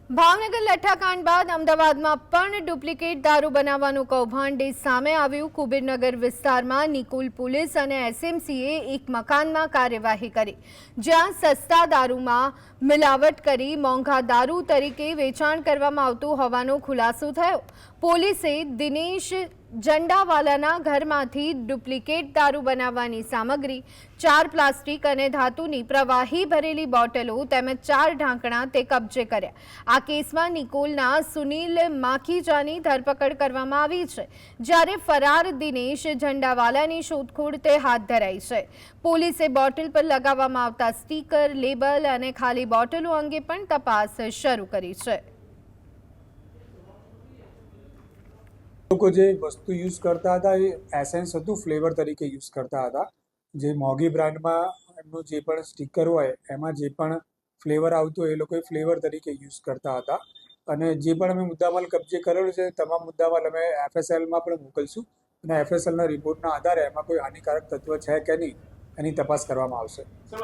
ભાવનગર લઠ્ઠાકાંડ બાદ અમદાવાદમાં પણ ડુપ્લિકેટ દારૂ બનાવવાનું કૌભાંડ સામે આવ્યું। કુબેરનગર વિસ્તારમાં નિકુલ પોલીસ અને એસએમસીએ એક મકાનમાં કાર્યવાહી કરી, જ્યાં સસ્તા દારૂમાં મિલાવટ કરી મોંઘા દારૂ તરીકે વેચાણ કરવામાં આવતું હોવાનો ખુલાસો થયો। પોલીસે દિનેશ જંડાવાલાના ઘરમાંથી ડુપ્લિકેટ દારૂ બનાવવાની સામગ્રી, 4 પ્લાસ્ટિક અને ધાતુની પ્રવાહી ભરેલી બોટલો તેમજ 4 ઢાંકણા તે કબજે કર્યા। આ કેસમાં નિકોલના સુનિલ માખીજાની ધરપકડ કરવામાં આવી છે, જ્યારે ફરાર દિનેશ જંડાવાલાની શોધખોળ તે હાથ ધરાઈ છે। પોલીસે બોટલ પર લગાવવામાં આવતા સ્ટીકર, લેબલ અને ખાલી બોટલો અંગે પણ તપાસ શરૂ કરી છે। લોકો જે વસ્તુ યુઝ કરતા હતા એ એસેન્સ હતું, ફ્લેવર તરીકે યુઝ કરતા હતા। જે મોંઘી બ્રાન્ડમાં એમનું જે પણ સ્ટીકર હોય એમાં જે પણ ફ્લેવર આવતું હોય એ લોકો ફ્લેવર તરીકે યુઝ કરતા હતા। અને જે પણ અમે મુદ્દામાલ કબજે કરેલો છે તમામ મુદ્દામાલ અમે એફએસએલમાં પણ મોકલશું અને એફએસએલના રિપોર્ટના આધારે એમાં કોઈ હાનિકારક તત્વ છે કે નહીં એની તપાસ કરવામાં આવશે।